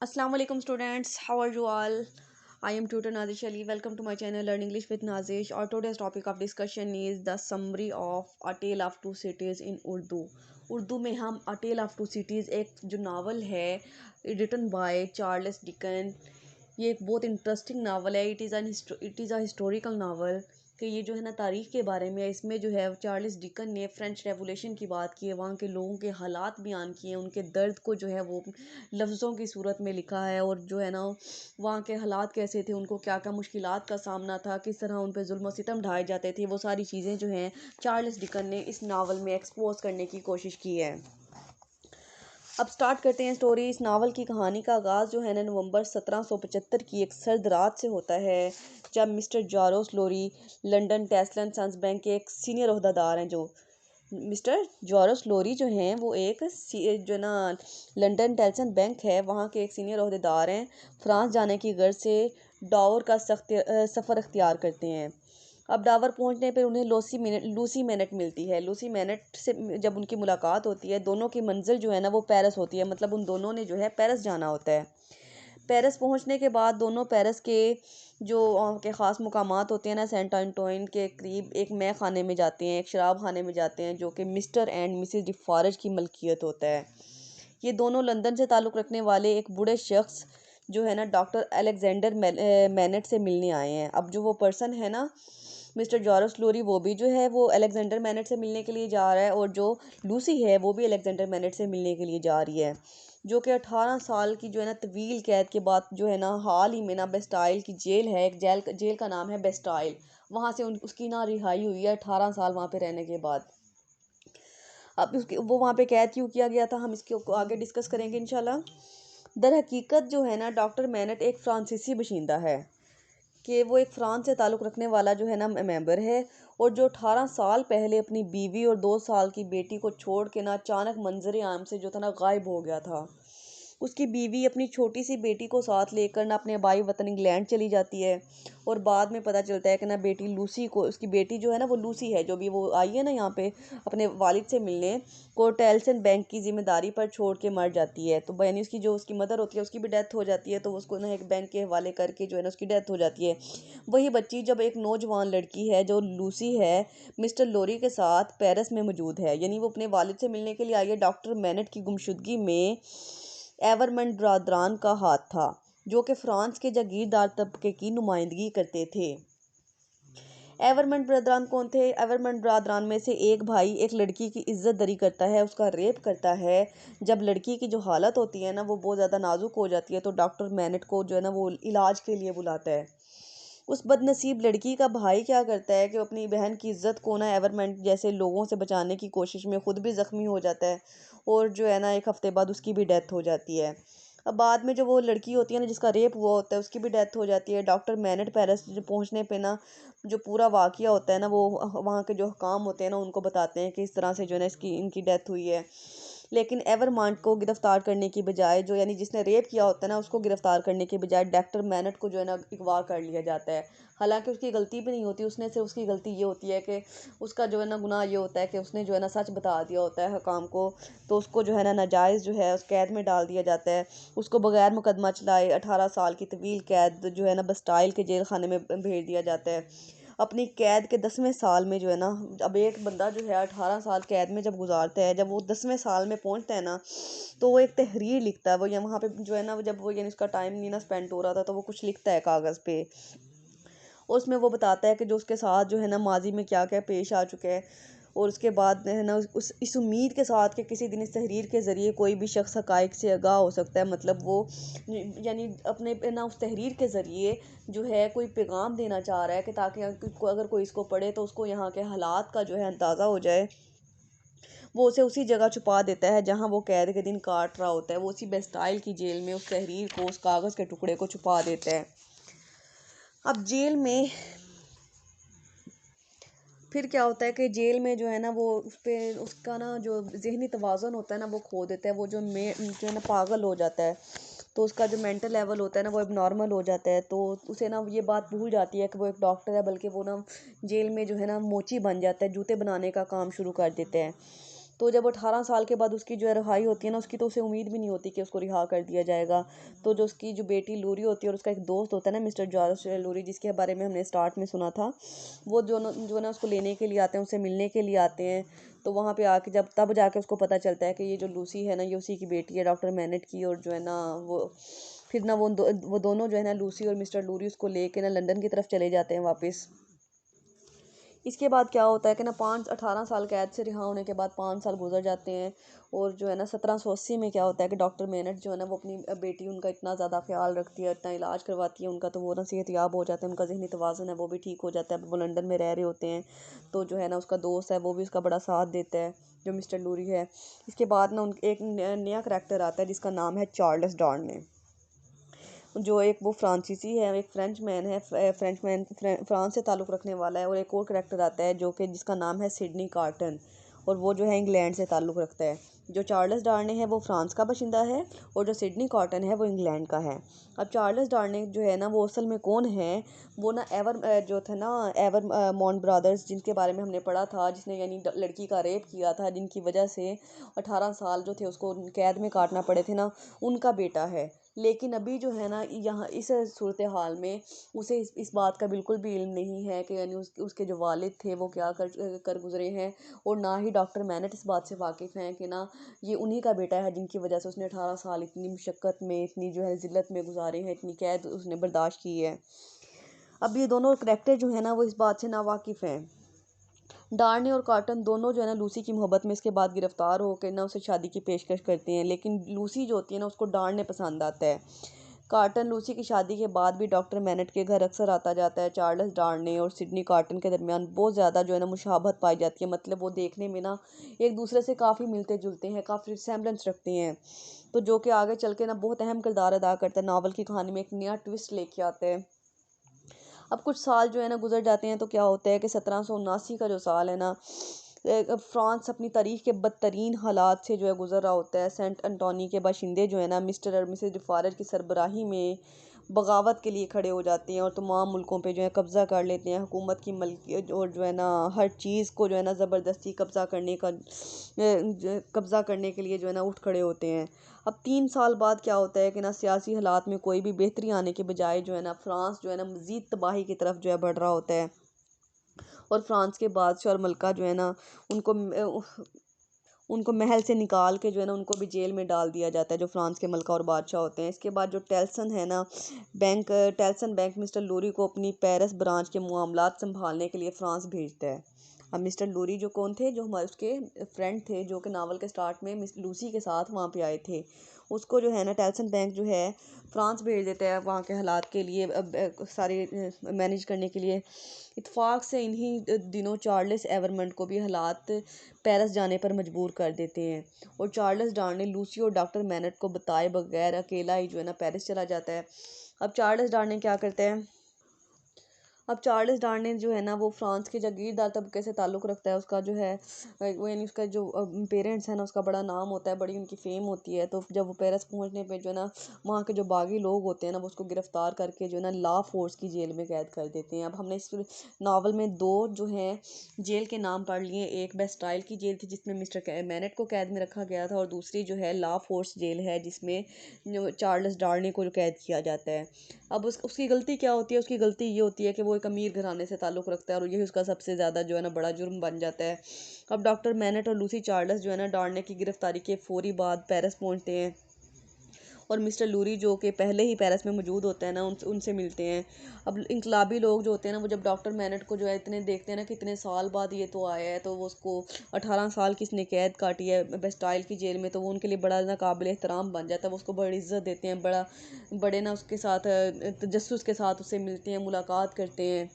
Assalamu alaikum students, how are you all? I am tutor Nazish Ali. Welcome to my channel Learn English with Nazish. Our today's topic of discussion is the summary of A Tale of Two Cities in Urdu. Urdu में हम A Tale of Two Cities एक जो novel है written by Charles Dickens. ये एक बहुत interesting novel है। It is a historical novel कि ये जो है ना तारीख़ के बारे में है। इसमें जो है चार्ल्स डिकन ने फ़्रेंच रेवोल्यूशन की बात की है, वहाँ के लोगों के हालात बयान किए हैं, उनके दर्द को जो है वो लफ्ज़ों की सूरत में लिखा है। और जो है ना वहाँ के हालात कैसे थे, उनको क्या क्या मुश्किलात का सामना था, किस तरह उन पर जुल्म सितम ढाए जाते थे, वो सारी चीज़ें जो हैं चार्ल्स डिकन ने इस नावल में एक्सपोज करने की कोशिश की है। अब स्टार्ट करते हैं स्टोरी। इस नावल की कहानी का आगाज़ जो है ना नवंबर 1775 की एक सर्द रात से होता है, जब mister George Lowry London Tesla and Sons bank के एक सीनियर ओहदेदार हैं। जो मिस्टर जॉर्ज लोरी जो हैं वो एक जो ना लंदन टेल्सन बैंक है वहाँ के एक सीनियर ओहदेदार हैं। फ्रांस जाने की गर्ज से डावर का सफ़र अख्तियार करते हैं। अब डावर पहुंचने पर उन्हें लूसी मैनट मिलती है। लूसी मैनट से जब उनकी मुलाकात होती है, दोनों की मंजिल जो है ना वो पेरिस होती है, मतलब उन दोनों ने जो है पेरिस जाना होता है। पेरिस पहुंचने के बाद दोनों पेरिस के जो वहाँ के ख़ास मुकामात होते हैं ना, सेंट एंटोइन के करीब एक मैं खाने में जाते हैं, एक शराब खाने में जाते हैं, जो कि मिस्टर एंड मिसेस डिफारज की मलकियत होता है। ये दोनों लंदन से ताल्लुक़ रखने वाले एक बूढ़े शख्स जो है ना डॉक्टर अलेक्जेंडर मैनेट से मिलने आए हैं। अब जो वो पर्सन है ना मिस्टर जॉर्ज लोरी, वो भी जो है वो अलेक्जेंडर मैनेट से मिलने के लिए जा रहा है, और जो लूसी है वो भी अलेक्जेंडर मैनेट से मिलने के लिए जा रही है, जो कि 18 साल की जो है ना तवील कैद के बाद जो है ना हाल ही में ना बेस्टाइल की जेल है, एक जेल का नाम है बेस्टाइल, वहाँ से उसकी ना रिहाई हुई है 18 साल वहाँ पे रहने के बाद। अब उसके वो वहाँ पे कैद क्यों किया गया था, हम इसके आगे डिस्कस करेंगे इंशाल्लाह। दर हकीकत जो है ना डॉक्टर मैनेट एक फ्रांसीसी बशिंदा है, कि वो एक फ़्रांस से ताल्लुक़ रखने वाला जो है ना मेंबर है, और जो 18 साल पहले अपनी बीवी और 2 साल की बेटी को छोड़ के ना अचानक मंजर आम से जो था ना गायब हो गया था। उसकी बीवी अपनी छोटी सी बेटी को साथ लेकर ना अपने बाई वतन इंग्लैंड चली जाती है, और बाद में पता चलता है कि ना बेटी लूसी को, उसकी बेटी जो है ना वो लूसी है, जो भी वो आई है ना यहाँ पे अपने वालिद से मिलने, को टेल्सन बैंक की जिम्मेदारी पर छोड़ के मर जाती है। तो यानी उसकी जो उसकी मदर होती है उसकी भी डेथ हो जाती है, तो उसको ना एक बैंक के हवाले करके जो है ना उसकी डेथ हो जाती है। वही बच्ची जब एक नौजवान लड़की है जो लूसी है मिस्टर लोरी के साथ पेरिस में मौजूद है, यानी वो अपने वालिद से मिलने के लिए आई है। डॉक्टर मैनेट की गुमशुदगी में एवरमंड ब्रादरान का हाथ था, जो कि फ्रांस के जागीरदार तबके की नुमाइंदगी करते थे। एवरमंड ब्रादरान कौन थे? एवरमंड ब्रादरान में से एक भाई एक लड़की की इज्जत दरी करता है, उसका रेप करता है। जब लड़की की जो हालत होती है ना वो बहुत ज़्यादा नाजुक हो जाती है, तो डॉक्टर मैनेट को जो है ना वो इलाज के लिए बुलाता है। उस बदनसीब लड़की का भाई क्या करता है कि वो अपनी बहन की इज्जत को ना एवरमंड जैसे लोगों से बचाने की कोशिश में खुद भी ज़ख्मी हो जाता है, और जो है ना एक हफ्ते बाद उसकी भी डेथ हो जाती है। अब बाद में जो वो लड़की होती है ना जिसका रेप हुआ होता है उसकी भी डेथ हो जाती है। डॉक्टर मैनेट पेरिस जो पहुंचने पे ना जो पूरा वाक़या होता है ना वो वहाँ के जो हुकाम होते हैं ना उनको बताते हैं कि इस तरह से जो है ना इसकी इनकी डेथ हुई है। लेकिन एवरमांड को गिरफ्तार करने की बजाय, जो यानी जिसने रेप किया होता है ना उसको गिरफ्तार करने के बजाय डॉक्टर मैनेट को जो है ना अगवा कर लिया जाता है। हालांकि उसकी गलती भी नहीं होती, उसने से उसकी गलती ये होती है कि उसका जो है ना गुनाह ये होता है कि उसने जो है ना सच बता दिया होता है हकाम को, तो उसको जो है ना नाजायज़ जो है उस कैद में डाल दिया जाता है। उसको बगैर मुकदमा चलाए 18 साल की तवील कैद जो है ना बस्टाइल के जेल खाने में भेज दिया जाता है। अपनी कैद के 10वें साल में जो है ना, अब एक बंदा जो है 18 साल कैद में जब गुजारता है, जब वो 10वें साल में पहुंचता है ना तो वो एक तहरीर लिखता है। वो यहाँ वहाँ पे जो है ना जब वो यानी उसका टाइम नहीं ना स्पेंड हो रहा था तो वो कुछ लिखता है कागज़ पे, और उसमें वो बताता है कि जो उसके साथ जो है ना माजी में क्या क्या पेश आ चुका है। और उसके बाद है ना उस इस उम्मीद के साथ कि किसी दिन इस तहरीर के ज़रिए कोई भी शख्स हक़ाइक़ से आगाह हो सकता है, मतलब वो यानी अपने ना उस तहरीर के ज़रिए जो है कोई पैगाम देना चाह रहा है कि ताकि अगर कोई इसको पढ़े तो उसको यहाँ के हालात का जो है अंदाज़ा हो जाए। वो उसे उसी जगह छुपा देता है जहाँ वो कैद के दिन काट रहा होता है, वो उसी बेस्टाइल की जेल में उस तहरीर को, उस कागज़ के टुकड़े को छुपा देता है। अब जेल में फिर क्या होता है कि जेल में जो है ना वो उस पर उसका ना जो ज़हनी तवाज़ुन होता है ना वो खो देता है, वो जो है ना पागल हो जाता है, तो उसका जो मेंटल लेवल होता है ना वो अब नॉर्मल हो जाता है। तो उसे ना ये बात भूल जाती है कि वो एक डॉक्टर है, बल्कि वो ना जेल में जो है ना मोची बन जाता है, जूते बनाने का काम शुरू कर देते हैं। तो जब 18 साल के बाद उसकी जो है रिहाई होती है ना, उसकी तो उसे उम्मीद भी नहीं होती कि उसको रिहा कर दिया जाएगा। तो जो उसकी जो बेटी लूरी होती है और उसका एक दोस्त होता है ना मिस्टर जॉर्ज लूरी, जिसके बारे में हमने स्टार्ट में सुना था, वो जो ना उसको लेने के लिए आते हैं, उससे मिलने के लिए आते हैं। तो वहाँ पे आके जब तब जाके उसको पता चलता है कि ये जो लूसी है ना, ये उसी की बेटी है, डॉक्टर मैनेट की। और जो है ना वो फिर ना वो दोनों जो है ना, लूसी और मिस्टर लूरी, उसको लेके ना लंदन की तरफ चले जाते हैं वापस। इसके बाद क्या होता है कि ना 18 साल कैद से रिहा होने के बाद 5 साल गुजर जाते हैं। और जो है ना 1780 में क्या होता है कि डॉक्टर मेनट जो है ना, वो अपनी बेटी उनका इतना ज़्यादा ख्याल रखती है, इतना इलाज करवाती है उनका, तो वो ना सेहतयाब हो जाते हैं, उनका जहनी तवाज़ुन है वो भी ठीक हो जाता है। वो लंदन में रह रहे होते हैं। तो जो है ना उसका दोस्त है वो भी उसका बड़ा साथ देता है, जो मिस्टर लूरी है। इसके बाद ना उन एक नया करैक्टर आता है जिसका नाम है चार्ल्स डार्ने, जो एक वो फ्रांसीसी है, एक फ्रेंच मैन है, फ्रेंच मैन फ्रांस से ताल्लुक़ रखने वाला है। और एक और करैक्टर आता है जो कि जिसका नाम है सिडनी कार्टन, और वो जो है इंग्लैंड से ताल्लुक़ रखता है। जो चार्ल्स डार्ने है वो फ्रांस का बाशिंदा है, और जो सिडनी कॉटन है वो इंग्लैंड का है। अब चार्ल्स डार्ने जो है ना, वो असल में कौन है? वो ना जो था ना, एवर मॉन्ट ब्रदर्स, जिनके बारे में हमने पढ़ा था, जिसने यानी लड़की का रेप किया था, जिनकी वजह से 18 साल जो थे उसको कैद में काटना पड़े थे ना, उनका बेटा है। लेकिन अभी जो है ना, यहाँ इस सूरत हाल में उसे इस बात का बिल्कुल भी इल्म नहीं है कि यानी उसके जो वालिद थे वो क्या कर गुजरे हैं। और ना ही डॉक्टर मैनट इस बात से वाकिफ़ हैं कि ना ये उन्हीं का बेटा है, जिनकी वजह से उसने 18 साल इतनी मुशक्क़त में, इतनी जो है ज़िल्लत में गुजारे हैं, इतनी कैद उसने बर्दाश्त की है। अब ये दोनों करैक्टर जो है ना, वो इस बात से नावाकिफ़ हैं। डार्नी और कॉटन दोनों जो है ना लूसी की मोहब्बत में इसके बाद गिरफ्तार होकर ना उसे शादी की पेशकश करते हैं, लेकिन लूसी जो होती है ना, उसको डार्ने पसंद आता है। कार्टन लूसी की शादी के बाद भी डॉक्टर मैनेट के घर अक्सर आता जाता है। चार्ल्स डार्ने और सिडनी कार्टन के दरमियान बहुत ज़्यादा जो है ना मुशाबहत पाई जाती है, मतलब वो देखने में ना एक दूसरे से काफ़ी मिलते जुलते हैं, काफ़ी रिसेम्बलेंस रखते हैं। तो जो कि आगे चल के ना बहुत अहम किरदार अदा करता है, नावल की कहानी में एक नया ट्विस्ट लेके आता है। अब कुछ साल जो है ना गुजर जाते हैं, तो क्या होता है कि 1779 का जो साल है ना, फ्रांस अपनी तारीख के बदतरीन हालात से जो है गुजर रहा होता है। सेंट अंटोनी के बाशिंदे जो है ना, मिस्टर और मिसेस डिफारेज की सरबराही में बगावत के लिए खड़े हो जाते हैं और तमाम मुल्कों पे जो है कब्ज़ा कर लेते हैं। हुकूमत की मलकियत और जो है ना हर चीज़ को जो है ना ज़बरदस्ती कब्ज़ा करने के लिए जो है ना उठ खड़े होते हैं। अब 3 साल बाद क्या होता है कि ना सियासी हालात में कोई भी बेहतरी आने के बजाय जो है ना फ्रांस जो है ना मज़ीद तबाही की तरफ जो है बढ़ रहा होता है। और फ्रांस के बादशाह और मलका जो है ना, उनको उनको महल से निकाल के जो है ना उनको भी जेल में डाल दिया जाता है, जो फ्रांस के मलका और बादशाह होते हैं। इसके बाद जो टेल्सन है ना, टेल्सन बैंक मिस्टर लूरी को अपनी पेरिस ब्रांच के मामलात संभालने के लिए फ्रांस भेजता है। अब मिस्टर लूरी जो कौन थे? जो हमारे उसके फ्रेंड थे, जो कि नावल के स्टार्ट में मिस लूसी के साथ वहाँ पे आए थे। उसको जो है ना टेल्सन बैंक जो है फ्रांस भेज देता है वहाँ के हालात के लिए, सारे मैनेज करने के लिए। इत्तेफाक से इन्हीं दिनों चार्ल्स एवरमंड को भी हालात पेरिस जाने पर मजबूर कर देते हैं, और चार्ल्स डार्ने लूसी और डॉक्टर मैनट को बताए बगैर अकेला ही जो है ना पेरिस चला जाता है। अब चार्ल्स डार्ने क्या करते हैं? अब चार्ल्स डार्ने जो है ना, वो फ्रांस के जागीरदार तबके से ताल्लुक़ रखता है। उसका जो है वो यानी उसका जो पेरेंट्स हैं ना, उसका बड़ा नाम होता है, बड़ी उनकी फ़ेम होती है। तो जब वो पेरिस पहुंचने पे जो है ना, वहाँ के जो बागी लोग होते हैं ना, वो उसको गिरफ़्तार करके जो है ना ला फोर्स की जेल में कैद कर देते हैं। अब हमने इस नावल में दो जो हैं जेल के नाम पढ़ लिए। एक बेस्टाइल की जेल थी जिसमें मिस्टर मैनेट को कैद में रखा गया था, और दूसरी जो है ला फोर्स जेल है, जिसमें चार्ल्स डार्ने को कैद किया जाता है। अब उसकी गलती क्या होती है? उसकी गलती ये होती है कि वो एक अमीर घराने से ताल्लुक़ रखता है, और यही उसका सबसे ज़्यादा जो है ना बड़ा जुर्म बन जाता है। अब डॉक्टर मैनेट और लूसी चार्ल्स जो है ना डार्ने की गिरफ्तारी के फ़ौरी बाद पेरिस पहुंचते हैं, और मिस्टर लूरी जो कि पहले ही पेरिस में मौजूद होते हैं ना, उनसे मिलते हैं। अब इनकलाबी लोग जो होते हैं ना, वो जब डॉक्टर मैनेट को जो है इतने देखते हैं ना कि इतने साल बाद ये तो आया है, तो वो उसको 18 साल की इसने कैद काटी है बेस्टाइल की जेल में, तो वो उनके लिए बड़ा ना काबिल एहतराम बन जाता है। वो उसको बड़ी इज्जत देते हैं, बड़े ना उसके साथ तजस्सुस के साथ उससे मिलते हैं, मुलाकात करते हैं।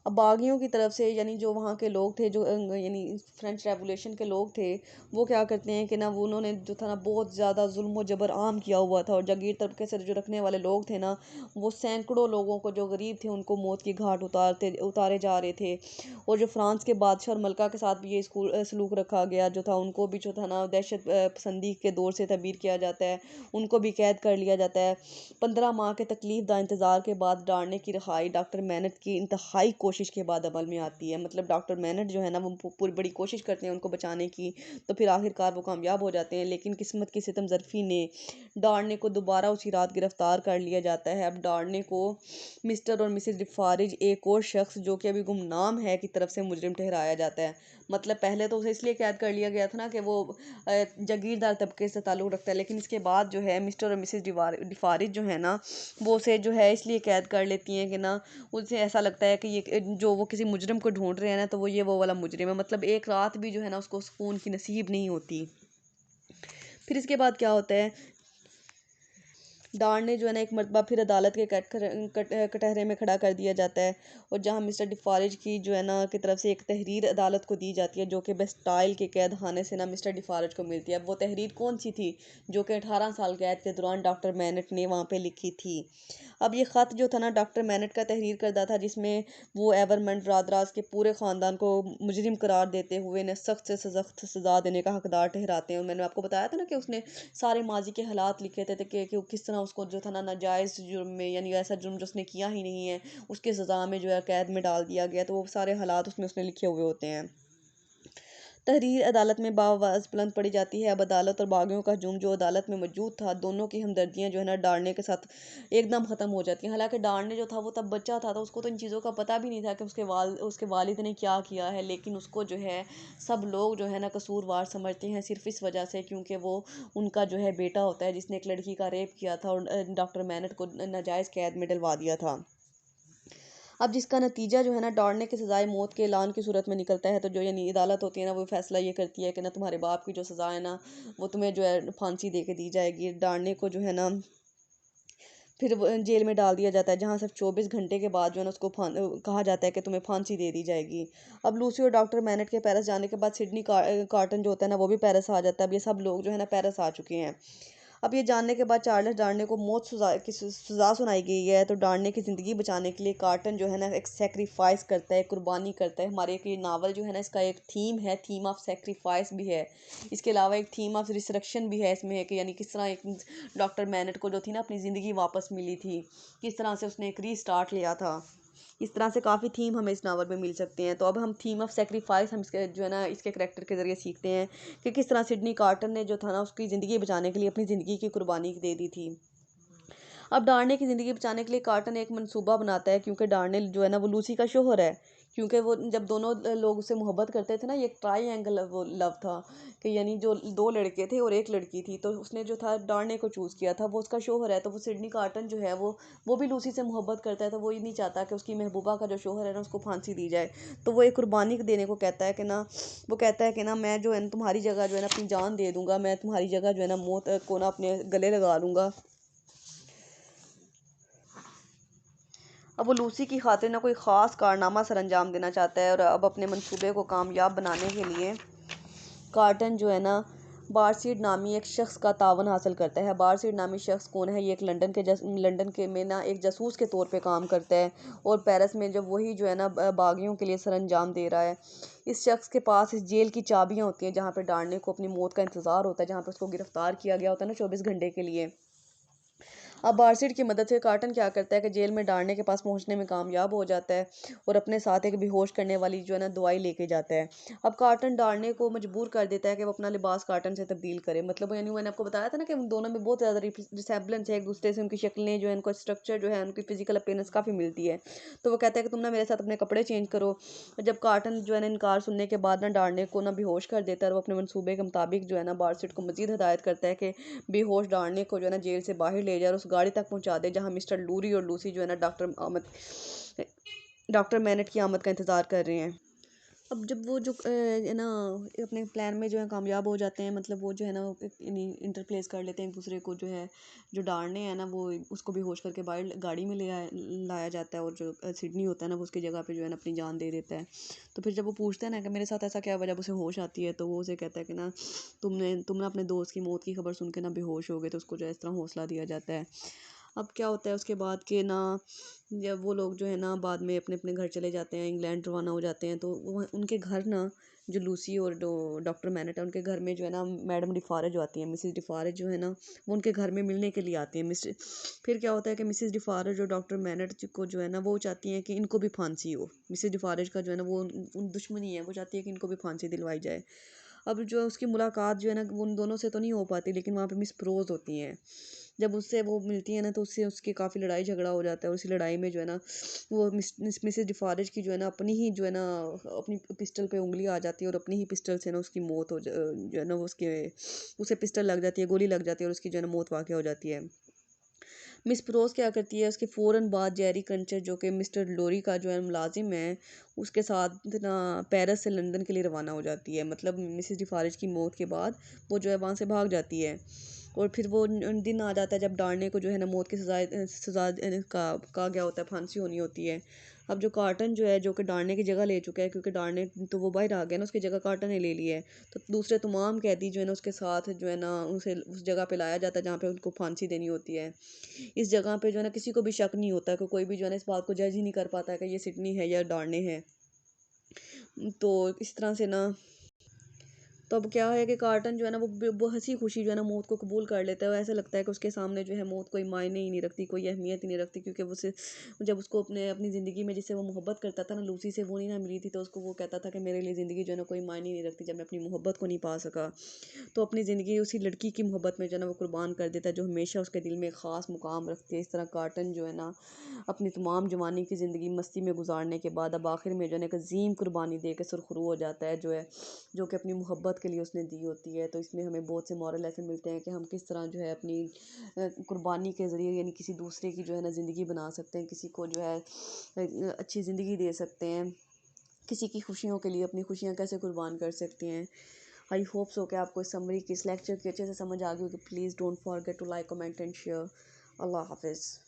अब बागियों की तरफ से, यानी जो वहाँ के लोग थे, जो यानी फ्रेंच रेवोल्यूशन के लोग थे, वो क्या करते हैं कि ना वो उन्होंने जो था ना बहुत ज़्यादा जुल्म और जबर आम किया हुआ था, और जागीर तबके से जो रखने वाले लोग थे ना, वो सैकड़ों लोगों को, जो गरीब थे, उनको मौत की घाट उतारे जा रहे थे। और जो फ्रांस के बादशाह और मलका के साथ भी ये सलूक रखा गया जो था, उनको भी जो था ना दहशत पसंदी के दौर से तबीर किया जाता है, उनको भी कैद कर लिया जाता है। 15 माह के तकलीफ दा इंतज़ार के बाद डार्ने की रिहाई डॉक्टर मैनट की इंतहाई कोशिश कोशिश के बाद अमल में आती है। मतलब डॉक्टर मैनट जो है ना वो पूरी बड़ी कोशिश करते हैं उनको बचाने की, तो फिर आखिरकार वो कामयाब हो जाते हैं। लेकिन किस्मत की सितम ज़रफ़ी ने डार्ने को दोबारा उसी रात गिरफ्तार कर लिया जाता है। अब डार्ने को मिस्टर और मिसेस डिफारिज, एक और शख्स जो कि अभी गुमनाम है, की तरफ से मुजरिम ठहराया जाता है। मतलब पहले तो उसे इसलिए कैद कर लिया गया था ना कि वो जागीरदार तबके से ताल्लुक़ रखता है, लेकिन इसके बाद जो है मिस्टर और मिसेस डिफारिज जो है ना वो उसे जो है इसलिए कैद कर लेती हैं कि ना उसे ऐसा लगता है कि ये जो वो किसी मुजरिम को ढूंढ रहे हैं ना, तो वो वाला मुजरिम है। मतलब एक रात भी जो है ना उसको सुकून की नसीब नहीं होती। फिर इसके बाद क्या होता है, डार ने जो है ना एक मरतबा फिर अदालत के कटहरे में खड़ा कर दिया जाता है, और जहां मिस्टर डिफारिज की जो है ना की तरफ से एक तहरीर अदालत को दी जाती है, जो कि बेस्टाइल के कैद खाने से ना मिस्टर डिफारिज को मिलती है। अब वो तहरीर कौन सी थी? जो कि 18 साल कैद के दौरान डॉक्टर मैनट ने वहाँ पे लिखी थी। अब ये ख़त जो था ना डॉक्टर मैनट का तहरीर करदा था, जिसमें वो एवरमेंट रादराज के पूरे ख़ानदान को मुजरिम करार देते हुए इन्हें सख्त से सख्त सज़ा देने का हकदार ठहराते हैं। और मैंने आपको बताया था ना कि उसने सारे माजी के हालात लिखे थे कि किस तरह उसको जो था ना नाजायज़ जुर्म में, यानी ऐसा जुर्म जो उसने किया ही नहीं है, उसके सज़ा में जो है कैद में डाल दिया गया। तो वो सारे हालात उसमें उसने लिखे हुए होते हैं। तहरीर अदालत में बाआवाज़ बुलंद पड़ी जाती है। अब अदालत और बागियों का हजूम जो अदालत में मौजूद था, दोनों की हमदर्दियाँ जो है ना डार्ने के साथ एकदम ख़त्म हो जाती हैं। हालांकि डार्ने जो था वो तब बच्चा था, तो उसको तो इन चीज़ों का पता भी नहीं था कि उसके वालिद ने क्या किया है। लेकिन उसको जो है सब लोग जो है ना कसूरवार समझते हैं, सिर्फ इस वजह से क्योंकि वो उनका जो है बेटा होता है जिसने एक लड़की का रेप किया था और डॉक्टर मैनट को नाजायज़ कैद में डलवा दिया था। अब जिसका नतीजा जो है ना डार्ने की सज़ाए मौत के ऐलान की सूरत में निकलता है, तो जो यानी अदालत होती है ना वो फैसला ये करती है कि ना तुम्हारे बाप की जो सज़ा है ना वो तुम्हें जो है फांसी दे के दी जाएगी। डार्ने को जो है ना फिर वो जेल में डाल दिया जाता है, जहाँ सिर्फ 24 घंटे के बाद जो है ना उसको कहा जाता है कि तुम्हें फांसी दे दी जाएगी। अब लूसी और डॉक्टर मैनट के पेरिस जाने के बाद सिडनी कार्टन जो होता है ना वो भी पेरिस आ जाता है। अब ये सब लोग जो है ना पेरिस आ चुके हैं। अब ये जानने के बाद चार्ल्स डार्ने को मौत सज़ा सुनाई गई है, तो डार्ने की ज़िंदगी बचाने के लिए कार्टन जो है ना एक सेक्रीफाइस करता है, कुर्बानी करता है। हमारे एक ये नावल जो है ना इसका एक थीम है, थीम ऑफ सेक्रीफाइस भी है। इसके अलावा एक थीम ऑफ रिसरेक्शन भी है इसमें, है कि यानी किस तरह एक डॉक्टर मैनट को जो थी ना अपनी ज़िंदगी वापस मिली थी, किस तरह से उसने एक रीस्टार्ट लिया था। इस तरह से काफ़ी थीम हमें इस नावल में मिल सकते हैं। तो अब हम थीम ऑफ सेक्रीफाइस हम इसके जो है ना इसके करैक्टर के ज़रिए सीखते हैं कि किस तरह सिडनी कार्टर ने जो था ना उसकी ज़िंदगी बचाने के लिए अपनी ज़िंदगी की कुर्बानी दे दी थी। अब डार्ने की ज़िंदगी बचाने के लिए कार्टन एक मंसूबा बनाता है, क्योंकि डार्ने जो है ना वो लूसी का शोहर है। क्योंकि वो जब दोनों लोग उससे मोहब्बत करते थे ना, ये ट्राई एंगल वो लव था कि यानी जो दो लड़के थे और एक लड़की थी, तो उसने जो था डार्ने को चूज़ किया था। वो उसका शोहर है, तो वो सिडनी कार्टन जो है वो भी लूसी से मोहब्बत करता है। तो वो ये नहीं चाहता कि उसकी महबूबा का जो शोहर है ना उसको फांसी दी जाए। तो वो एक कुर्बानी देने को कहता है कि ना, वो कहता है कि ना मैं जो है ना तुम्हारी जगह जो है ना अपनी जान दे दूंगा, मैं तुम्हारी जगह जो है ना मौत को ना अपने गले लगा लूंगा। अब वो लूसी की खातिर ना कोई ख़ास कारनामा सरअंजाम देना चाहता है, और अब अपने मंसूबे को कामयाब बनाने के लिए कार्टन जो है ना बारसीड नामी एक शख्स का तावन हासिल करता है। बारसीड नामी शख्स कौन है? ये एक लंदन के में ना एक जासूस के तौर पे काम करता है, और पेरिस में जब वही जो है ना बागियों के लिए सरअंजाम दे रहा है। इस शख्स के पास इस जेल की चाबियां होती हैं जहाँ पे डालने को अपनी मौत का इंतज़ार होता है, जहाँ पे उसको गिरफ्तार किया गया होता है ना 24 घंटे के लिए। अब बारसीड की मदद से कार्टन क्या करता है कि जेल में डार्ने के पास पहुंचने में कामयाब हो जाता है, और अपने साथ एक बेहोश करने वाली जो है ना दवाई लेके जाता है। अब कार्टन डार्ने को मजबूर कर देता है कि वो अपना लिबास कार्टन से तब्दील करे। मतलब यानी मैंने आपको बताया था ना कि उन दोनों में बहुत ज़्यादा रिसेम्बलेंस है एक दूसरे से, उनकी शक्लें जो है, उनका स्ट्रक्चर जो है, उनकी फिजिकल अपीयरेंस काफ़ी मिलती है। तो वो कहता है कि तुम ना मेरे साथ अपने कपड़े चेंज करो। जब कार्टन जो है ना इनकार सुनने के बाद ना डार्ने को ना बेहोश कर देता है, और वो अपने मनसूबे के मुताबिक जो है ना बारसीड को मजीद हदायत करता है कि बेहोश डालने को जो है ना जेल से बाहर ले जाए और उस गाड़ी तक पहुंचा दे जहां मिस्टर लूरी और लूसी जो है ना डॉक्टर मैनट की आमद का इंतज़ार कर रहे हैं। अब जब वो जो है ना अपने प्लान में जो है कामयाब हो जाते हैं, मतलब वो जो है ना इंटरप्लेस कर लेते हैं एक दूसरे को, जो है जो डालने हैं ना वो उसको बेहोश करके बाहर गाड़ी में लाया जाता है, और जो सिडनी होता है ना वो उसकी जगह पे जो है ना अपनी जान दे देता है। तो फिर जब वो पूछता है ना कि मेरे साथ ऐसा क्या हुआ, जब उसे होश आती है, तो वो उसे कहता है कि ना तुम ना अपने दोस्त की मौत की खबर सुन के ना बेहोश हो गए, तो उसको जो है इस तरह हौसला दिया जाता है। अब क्या होता है उसके बाद के ना, जब वो लोग जो है ना बाद में अपने अपने घर चले जाते हैं, इंग्लैंड रवाना हो जाते हैं, तो वो उनके घर ना जो लूसी और डॉक्टर मैनेट है उनके घर में जो है ना मैडम डिफारे जो आती हैं, मिसेस डिफारे जो है ना वो उनके घर में मिलने के लिए आती हैं। फिर क्या होता है कि मिसेस डिफारे जो डॉक्टर मैनेट को जो है ना वो चाहती हैं कि इनको भी फांसी हो। मिसेस डिफारे का जो है ना वो उन दुश्मनी है, वो चाहती है कि इनको भी फांसी दिलवाई जाए। अब जो है उसकी मुलाकात जो है ना उन दोनों से तो नहीं हो पाती, लेकिन वहाँ पे मिस प्रोज होती हैं। जब उससे वो मिलती है ना तो उससे उसकी काफ़ी लड़ाई झगड़ा हो जाता है, और उसी लड़ाई में जो है ना वो मिसेस डिफारिज की जो है ना अपनी ही जो है ना अपनी पिस्टल पे उंगली आ जाती है, और अपनी ही पिस्टल से ना उसकी मौत जो है ना वो उसके उसे पिस्टल लग जाती है, गोली लग जाती है, और उसकी जो है ना मौत वाक़ हो जाती है। मिस प्रोस क्या करती है, उसके फ़ौरन बाद जेरी कंचर जो कि मिस्टर लोरी का जो है मुलाजिम है, उसके साथ ना पेरिस से लंदन के लिए रवाना हो जाती है। मतलब मिसेस डिफारिज की मौत के बाद वो जो है वहाँ से भाग जाती है। और फिर वो दिन आ जाता है जब डार्ने को जो है ना मौत की सज़ा का गया होता है, फांसी होनी होती है। अब जो कार्टन जो है जो कि डार्ने की जगह ले चुका है, क्योंकि डार्ने तो वो बाहर आ गया ना, उसकी जगह कार्टन ने ले ली है। तो दूसरे तमाम कैदी जो है ना उसके साथ जो है ना उसे उस जगह पे लाया जाता है जहाँ पे उनको फांसी देनी होती है। इस जगह पे जो है ना किसी को भी शक नहीं होता, कि कोई भी जो है ना इस बात को जज ही नहीं कर पाता है कि ये सिडनी है या डार्ने है। तो इस तरह से ना तो अब क्या है कि कार्टन जो है ना वो हंसी खुशी जो है ना मौत को कबूल कर लेता है। ऐसा लगता है कि उसके सामने जो है मौत कोई मायने ही नहीं रखती, कोई अहमियत ही नहीं रखती, क्योंकि वो से जब उसको अपनी ज़िंदगी में जिससे वो मोहब्बत करता था ना, लूसी से, वो नहीं ना मिली थी, तो उसको वो कहता था कि मेरे लिए ज़िंदगी जो है ना कोई मायने नहीं रखती जब मैं अपनी मोहब्बत को नहीं पा सका। तो अपनी ज़िंदगी उसी लड़की की मोहब्बत में जो है ना वो कुर्बान कर देता है, जो हमेशा उसके दिल में एक ख़ास मुकाम रखती है। इस तरह कार्टन जो है ना अपनी तमाम जवानी की ज़िंदगी मस्ती में गुजारने के बाद अब आखिर में जो है ना एक अजीम कुर्बानी दे के सुरखरू हो जाता है, जो कि अपनी मोहब्बत के लिए उसने दी होती है। तो इसमें हमें बहुत से मॉरल लेसन मिलते हैं कि हम किस तरह जो है अपनी कुर्बानी के ज़रिए यानी किसी दूसरे की जो है ना ज़िंदगी बना सकते हैं, किसी को जो है अच्छी ज़िंदगी दे सकते हैं, किसी की खुशियों के लिए अपनी खुशियाँ कैसे कुर्बान कर सकते हैं। आई होप सो कि आपको इस समरी की, इस लेक्चर की अच्छे से समझ आ गई होगी। Please don't forget to like, comment and share. अल्लाह हाफिज़।